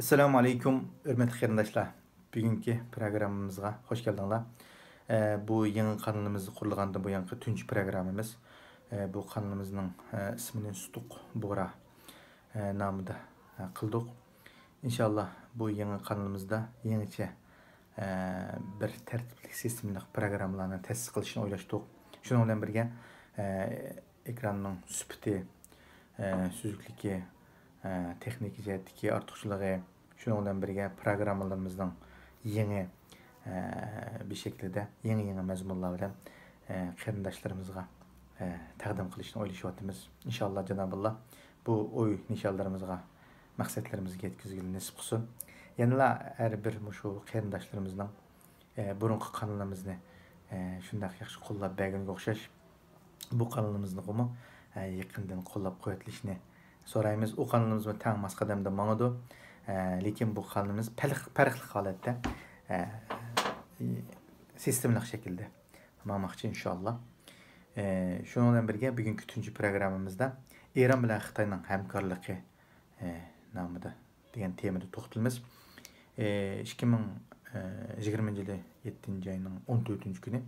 Assalamu alaikum, hürmetli qarindoshlar. Bugungi programmamizga hoş geldinglar. Bu yangi kanalimiz qurilgandan bu yangi tunji programmamiz. Bu kanalımızın ismini Sutuq Buğra namida qildik. İnşallah bu yangi kanalımızda yangicha bir tartibli sistemli programmalarni ta'sis qilishni o'ylashdik. Shuning bilan birga ekranning sifati, süzüklüğü, texnik jihatdagi ortiqchiligi, shunga bilan birga programmalarımızdan yeni bir şekilde yeni mazmunlar bilan qarindoshlarımizga taqdim qilishni o'ylashyapmiz. İnşallah Cenab-ı bu o'y nishonlarimizga maqsadlarimizga yetkazgili nasib qilsin. Yanıla her bir shu qarindoshlarımizning burunqi kanalimizni shunday yaxshi qo'llab berganga o'xshash bu kanalimizni ham yaqindan qo'llab qo'yatilishni so'raymiz. O kanalımız tang mas qadamda mangadi. Lekin bu kanalımız farklı holatda sistemli şekilde mangmoqchi inshaalloh. Shunga bilan birga bugungi tunji programmamizda Eron bilan Xitoyning hamkorligi nomida degan temada to'xtalamiz. 2020 yili 7-oyning 14-kuni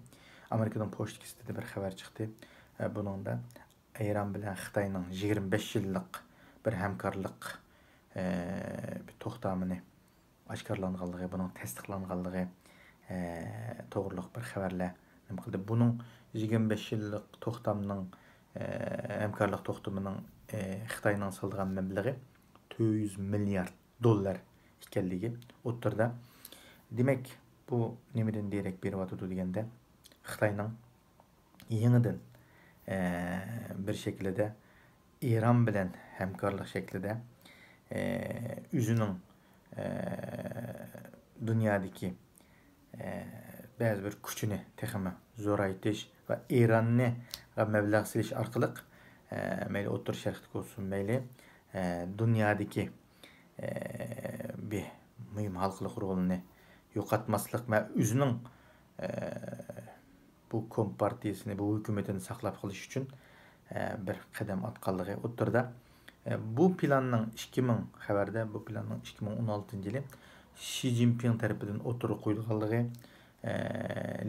Amerikadan Pochta Gazeti'de bir xabar chiqdi. Buningda Eron bilan Xitoyning 25 yillik bir hamkorlik bir to'xtamini oshkorlanganligi, buning tasdiqlanganligi to'g'riliq bir xabarlar nima qildi. Buning 25 yillik to'xtamning hamkorlik to'xtamining Xitoyning solgan mablag'i 400 milliard dollar ekanligi o'tirdi. Demak, bu nimadan derak beryapti deganda, Xitoyning yangidan bir şekilde İran bilen hemkarlık şeklinde üzünün dünyadaki bazı bir küçünü tekimi zoraytiş ve İran'ı meblağ siliş arkalık meyli otur şerhlik olsun meyli dünyadaki bir mühim halkılık rolünü yo'qotmaslik ve üzünün bu kompartiyasini, bu hükümetini saqlab qilish uchun bir qadam atqanligi o'tirdi. Bu planning 2000 xabarda bu planning 2016 yili Xi Jinping tarafidan o'tirib qo'yilganligi,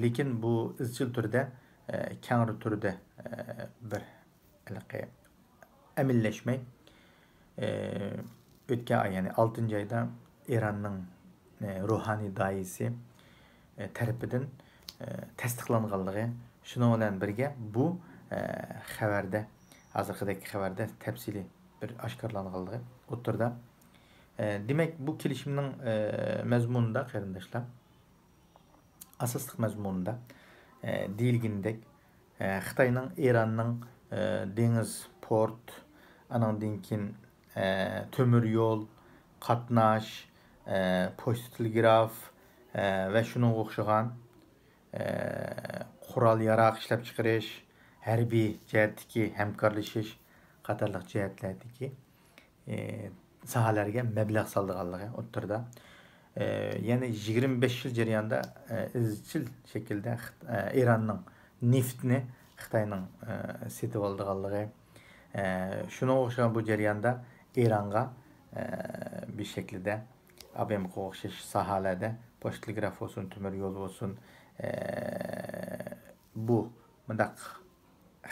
lekin bu izchil turda, keng turda bir amillashmay o'tgan ay, ya'ni 6-oyda Eronning ruhoniy doisi tarafidan tasdiqlanganligi, shuning bilan birga bu xabarda, hozirgidagi xabarda tafsili bir oshkorlanganligi o'tirdi. Demak, bu kelishimning mazmunida qarindoshlar, asosliq mazmunida deyilgandek, Xitoyning Eronning dengiz, port, andan keyin temir yo'l, qatnash, pochta telegraf va shunga o'xshagan qural yaraq ishlab chiqarish, harbiy jihatdagi hamkorlashish qatorliq jihatlardagi sohalarga mablag' solganligi o'tirdi. Ya'ni 25 yil jarayonida izchil shaklda Eronning neftni Xitoyning setib olganligi, shunga o'xshagan bu jarayonda Eronga bir şekilde ABM'ga o'xshash sohalarda pochta telegraf olsun, temir yo'l olsun, bu mındaq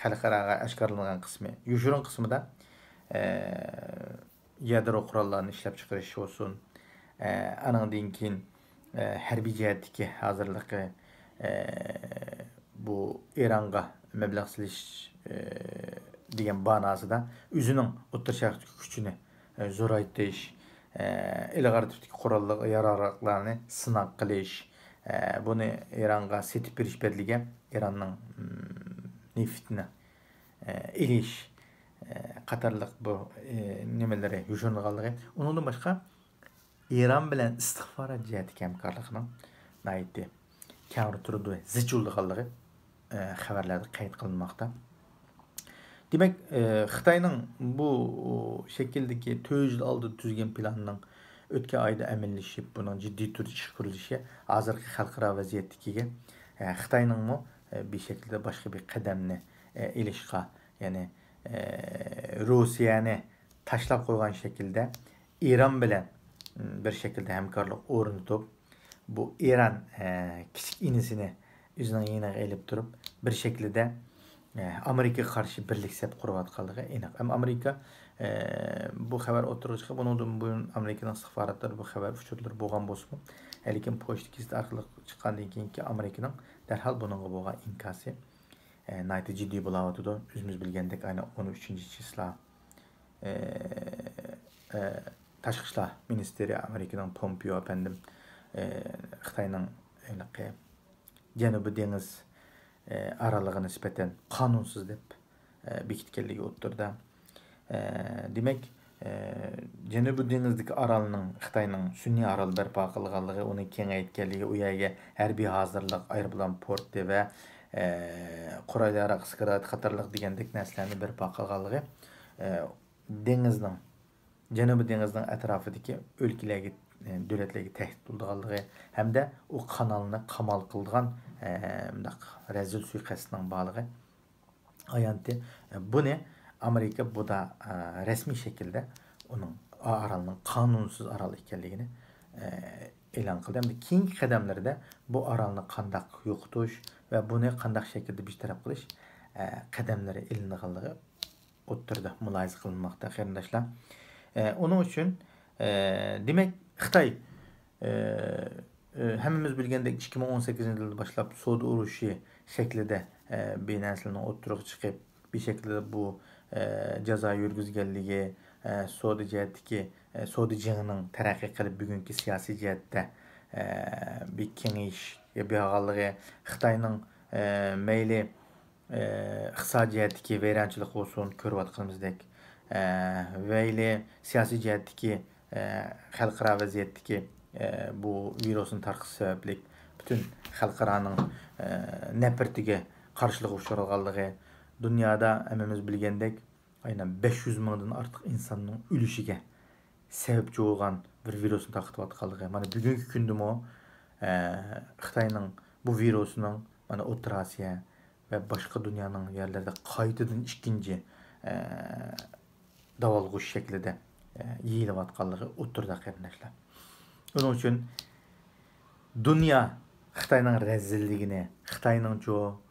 xalqaro oshkorlangan qismi, yoshirin qismida yadro qurollarni ishlab chiqarish olsun, andan keyin harbiy jihatdagi hozirligi, bu Eronga mablag' silish degan ma'nosida o'zining o'rta sharqdagi kuchini zo'raytirish, ilg'or tipdagi qurolli yarog'larni sinab qilish, bunu Eronga setib berish berdilgan Eronning neftini elish qatorliq bu nimalari yoshiringanligi, undan boshqa Eron bilan istixborot jihati hamkorligining nihoyatda keng turda zich bo'lganligi xabarlarda qayd qilinmoqda. Demek, Xitoyning bu şekildeki 4 yil oldin tuzgan planning o'tgan oyda amallashib, buning jiddiy turda ishga ko'rilishi hozirgi xalqaro vaziyatdagi Xitoyning bir şekilde başka bir qadamni ilishga, ya'ni Rusiyani tashlab qo'ygan şekilde İran bilan bir şekilde hemkarlık ornatıp bu İran küçük inisini üzerine yine elip durup bir şekilde Amerika karşı birlik sep kuruyatqanlığı aniq. Ama Amerika bu xabar o'tirib chiqib, bundan buyon Amerikaning istixbaratlari bu xabar uchurlar bo'lgan bo'lsa-mu, lekin pochta kizit orqali chiqqandan keyinki Amerikaning darhol buningga bo'lgan inkosi nihoyatda jiddiy bo'layotdi. O'zimiz bilgandek, aynan 13-chisla Tashqi ishlar ministri Amerikaning Pompeo efendim Xitoyning Janubiy dengiz aralığına nispeten kanunsuz deb bekitkenligi o'ttirdi. Demek Janubiy dengizdagi aralning Xitoyning sun'iy aral barpo qilganligi, uni kengaytganligi, u yerga harbiy hozirlik, aeroplan porti va qurollar askari qatorliq degandek narsalarni barpo qilganligi dengizning Janubiy dengizning atrofidagi o'lkalarga, davlatlarga tahdid bo'lganligi hamda u kanalni qamal qilgan rezil suikastning bağlığı ayanti. Bu ne? Amerika bu da resmi şekilde onun aralının kanunsuz aral ekanligini e'lon qildi. Hamda keyingi qadamlarda bu aralni qandaq yo'qotish va buni qandaq shaklda bartaraf qilish qadamlari ilinganligi o'ttirdi, mulohaza qilinmoqda qarindoshlar. Onun uchun demak Xitoy hemimiz bilgandek 2018 yılında başlap Soğudi uruşu şeklinde bir neslinin oturuq çıkıp bir şekilde bu ceza yürgüzgenliği Soğudi cihetdeki Soğudi cihinin terakki kılıp bugünkü siyasi cihette bir kengiş bir ağalığı Xitayning meyli iqtisadi cihetdeki veyranchilik olsun ko'rayotganimizdek meyli siyasi cihetdeki xalqaro vaziyatdagi bu virusun tarqısı sebeplik bütün xalqaranın nefretiga qarshilik uchraganligi, dünyada hemimiz bilgandek aynen 500 mingdan artıq insanның ölüşüge sebepçi olgan bir virusni tarqatıvatqanligi. Mana bugungi kunda mo Xitoyning bu virusunun mana O'rta Osiyo ve başka dünyanın yerlerde qaytadan ikinci davalg'ush şeklinde yeyilayotganligi o'tirdi qarindoshlar. Onun için dünya Xitoyning rezilligini, Xitoyning çoğu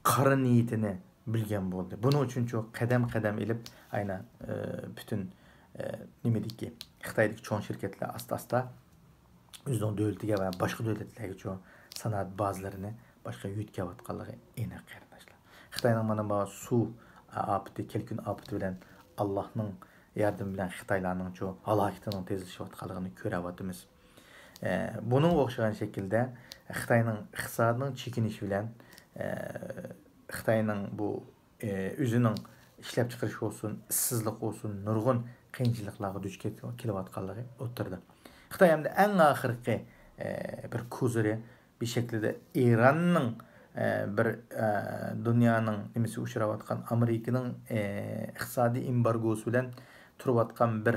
qara niyetini bilgen bo'ldi. Bunun için çok kadem elip aynen bütün nimedeki Xitoydagi çoğun şirketler asta o'zining davlatiga va boshqa davlatlarga çoğu sanat bazılarını başka yutkavatqanligi aniq qarindoshlar. Xitoyning mana bu suv afati, kelkun afati bilan Allohning yardım bilen Xitaylarning çoğu halaketinin tezleşiyotganligini ko'ryapmiz. Bunun o'xshagan şekilde Xitayning iqtisodining chekinishi bilan Xitayning bu o'zining ishlab chiqarish olsun, ishsizlik olsun, nurg'un qiyinchiliklarga duch kelayotganligi o'tirdi. Xitoy hamda eng oxirgi bir koziri bir şekilde İran'ның bir dünyanın nimasi uchrayotgan Amerikaning iqtisodiy embargosi bilan turayotgan bir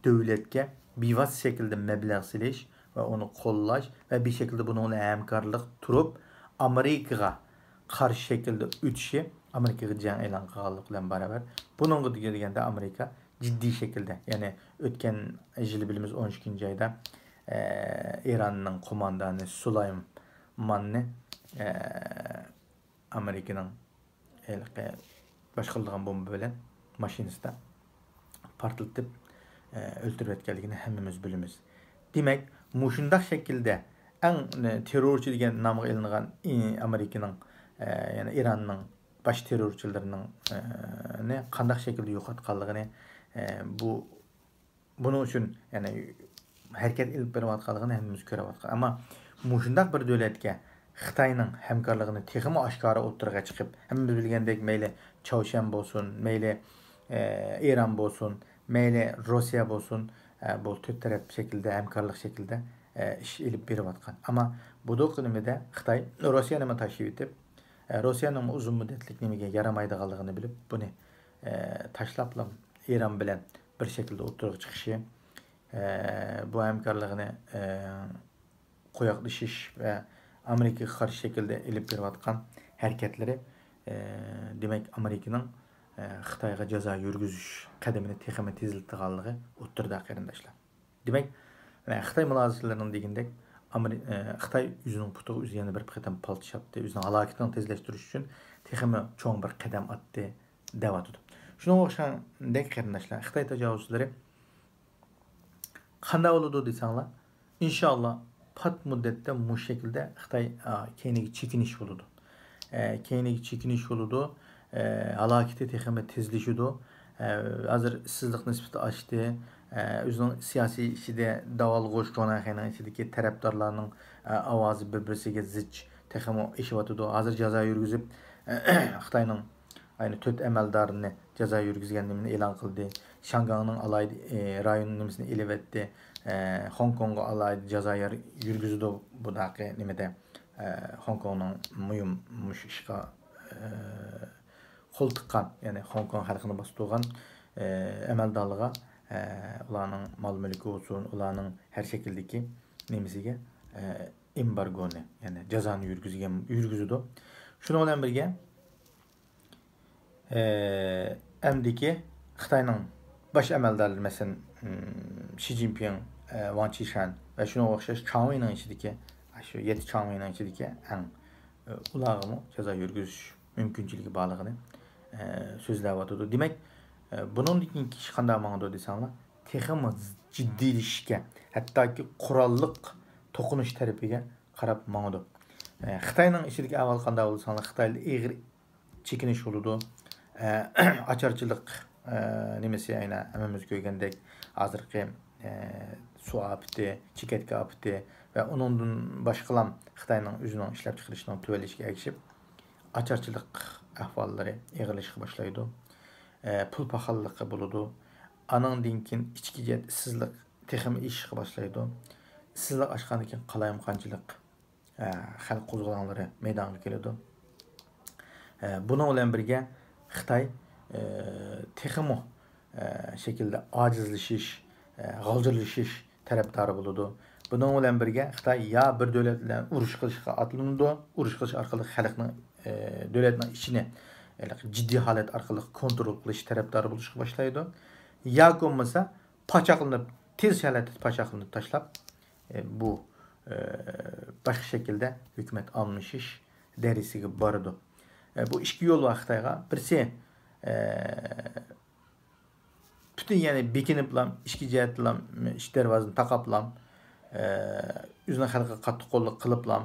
davlatga bevosita şekilde mablag' silish ve onu qo'llash ve bir şekilde bununla hamkorlik turib Amerikaga qarshi şekilde o'tishi, Amerikaga jang e'lon qilganlik bilan barabar buningga deganda Amerika ciddi şekilde, yani o'tgan yil bilimiz 12 ayda İran'ның qo'mondoni Sulaymanni Amerikaning boshqarilgan bomba bilan mashinasida partlatib o'ltirib etganligini hammamiz bilamiz. Demek mushundaq şekilde en terörçü degan namga ilingan Amerikaning yani İran'ның baş terörçilarining ne qandaq şekilde yo'qotganligini bunun için yani hareket ilib berayotganligini hammamiz ko'ryapmiz. Ama mushundaq bir davlatga Xitoyning hamkorligini texmi oshkora o'tirg'a chiqib, hammamiz bilgandek mayli Chawshan bo'lsin, mayli İran bo'lsin, mayli Rossiya bo'lsin, bu to'rt taraf şekilde hamkorlik şekilde ish ilib berayotgan. Ama bu do'qinimida Xitoy Rossiyani nima tashib etib, Rossiyaning uzun muddatlik nimaga yaramaydiganligini bilib, buni tashlab İran bilan bir şekilde o'tirg'a chiqishi, bu hamkorligini qo'yaqlishish ve Amerikaga qarshi şekilde ilib berayotgan hareketleri demek Amerikaning Xitayga jazo yurgizish qadamini texmi teziltirganligi o'ttirdi qarindoshlar. Demak, Xitoy mülazimlarining degandek, Xitoy o'zining putiga o'zi yana bir qatam paltish yaptı, o'zining halokatini tezlashtirish uchun texmi cho'ng bir qadam atdi deyapti. Shunga o'xshagandek qarindoshlar, Xitoy tajovuzchilari qanday bo'ladi desanglar, inshaalloh pat muddatda bu şekilde Xitoy keyingi chekinish bo'ladi. Keyingi chekinish bo'ladi. Halaketi texmi tezleşiyordu. Hazır işsizlik nispeti aştı. Özünün siyasi işide daval qo'sh jo'nayxana içindeki taraftarlarının avazı bir-birisiga zich texmi eshiyotudu. Hazır jazo yurgizib Xitoyning ayni 4 amaldarini jazo yurgizganligini e'lon qildi. Shanghayning alaydi rayonini nimasini elib etdi. Hong Kongga alaydi jazo yurgizdi bu daqiqa nimada Hong Kongning muhim mush ishga qo'l tiqqan, ya'ni Hong Kong xalqini bosib turgan amaldorlarga ularning mol mulki olsun, ularning har shakldagi nimasiga embargoni, ya'ni jazoni yurgizdi. Shuna bilan birga amdiki Xitoyning bosh amaldorlari, masalan, Xi Jinping, Wang Qishan va shunga o'xshash Changweining ichidagi, shu 7 Changweining ichidagi ularga jazo yurgizish mümkünçülüğü bağlığını sözləvatıdır. Demək, bunun için iş qanday mağdur desanglar, texmi ciddilişke, hatta ki qurallıq toqunuş tərəfiga qarab mağdur. Xitayning içidagi avval qanday bo'lsanglar, Xitoyda eg'ir chekinish bo'ladi. Açarchilik nimasi ayna hammamiz ko'rgandek, hozirgi su apiti, chekatka apiti va undan boshqalam Xitoyning o'zining ishlab chiqarishining tuvalishga ergishib açarchilik ahvollari eg'irlashga boshlaydi. Pul paxalligi bo'ladi. Anandan keyin ichki jihat ishsizlik texmi ishga boshlaydi. Ishsizlik oshgandan keyin qalayimqonchilik xalq qo'zg'olonlari maydonga keladi. Buni bilan birga Xitoy texmi shaklda ojizlashish, g'aljirlashish tarafdori bo'ladi. Bunun bilan birga Xitoy ya bir davlat bilan urush qilishga otlandi, urush qilish orqali xalqning devletning içini ciddi halet orqali kontrol qilish tarafdori bo'lishga boshlaydi. Ya bo'lmasa pachoqlanib, tez holatda pachoqlanib tashlab bu boshqa shaklda hukumat almashish darajasiga boradi. Bu ikki yo'l var Xitoyga. Birisi butun ya'ni bekiniblam, ikki jihatdan ish darvozani taqablam, o'zining xalqiga qattiq qo'llik qiliblam,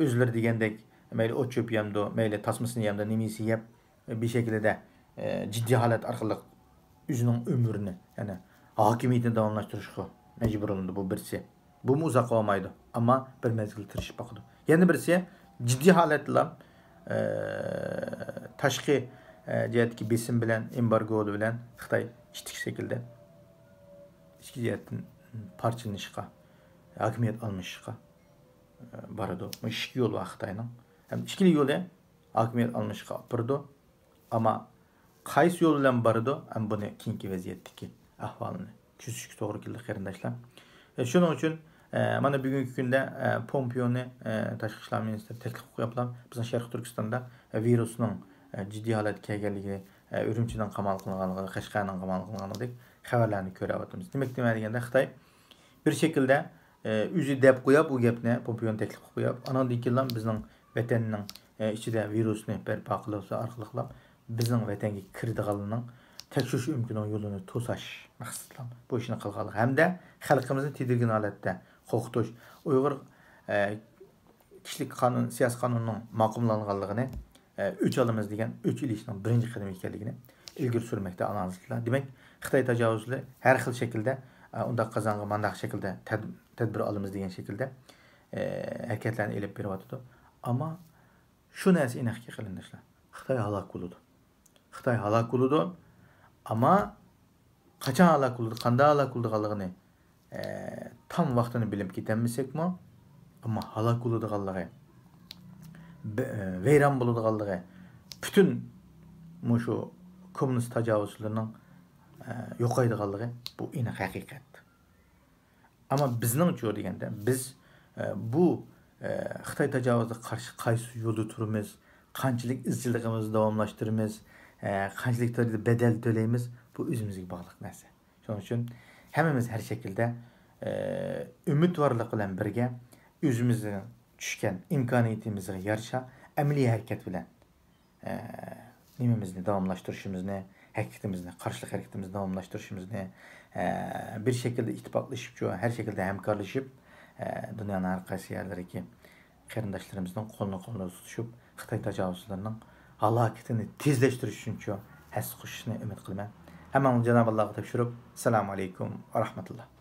o'zlari degandek mayli o't çöp yemdi, mayli tasmasını yemdi, nimisi yap bir şekilde ciddi halet arkalık özünün ömrünü, yani hakimiyetini davamlaştırışqa mecbur olundu bu birisi. Bu mu uzak olmaydı ama bir mezgil tırışıp bakıdı. Yani birisi ciddi haletler taşqi cihetki besim bilen, embargo bilen Xitoy iştik şekilde işki cihetin parçalanışqa, hakimiyet almışqa baradı. Bu işki yolu var Xitoyning. Hem ikili yolu hakimiyet almışqa apırdı. Ama qaysi yo'l bilan boradi, ham buni keyingi vaziyatdagi ahvolini tushunishga to'g'ri keldi qarindoshlar. Shuning uchun mana bugungi kunda Pompeoni tashqi ishlar ministri taklif qo'yaplar. Bizning Sharq Turkistonda virusning jiddiy holatga kelganligi, Urumchidan qamal qilinganligi, Qashqardan qamal qilinganligi xabarlarni ko'ryapmiz. Demak, deganda Xitoy bir shaklda o'zi deb qo'yib, bu gapni Pompeoni taklif qo'yib, anandan keyin bizning vatanning ichida virusni barpo qilish orqali bizning vatanga kirdiganlarning tekshirish imkonini yo'lini to'sash maqsadlan bu ishni qilganlik hamda xalqimizni tedirgin holatda qo'rqitish, Uyg'ur kishilik qonun, siyosiy qonunning ma'qullanganligini o'ch olamiz degan o'ch ilishning birinchi qadami ekanligini ilgari surmoqda analizlar. Demak, Xitoy tajovuzlari har xil shaklda undaq qazonga mandaq shaklda tadbir olamiz degan shaklda harakatlarni elib beryapti. Ammo shu narsa aniqki qilinishlar. Xitoy halok bo'ladi. Xitoy halok bo'ladi, ammo qachon halok bo'ladi, qanday halok bo'lganligini tam vaqtini bilib ketolmasakmi, ammo halok bo'ladiganligi, vayron bo'ladiganligi butun shu kommunist tajovuzchilarning yo'qaydiganligi bu aniq haqiqat. Ammo bizning-chi deganda biz bu Xitoy tajovuziga qarshi qaysi yo'lda turamiz, qanchalik izchilligimizni davomlashtiramiz, qanchalik bedel төлeymiz, bu özümüzge bağlıq narsa. Şunun üçün hemmemiz her şekilde ümidvarlık bilen birge özümüzün düşken imkaniyetimizge yarışa əmeli hareket bilen nimemizni davamlaştırışımızı, hareketimizni, karşılık hareketimizni davamlaştırışımızı bir şekilde ittifaklaşıp, her şekilde hemkarlaşıp dünyanın her qaysı yerlerindeki qarindaşlarımızdan kolunu tutuşup Xitay təcavüzçülərinin halaketini tezleştiriş üçün həss qoşuşunu ümid qılmam. Həmin Cenab-ı Allah'a təşəkkür. Selamun aleyküm ve rahmetullah.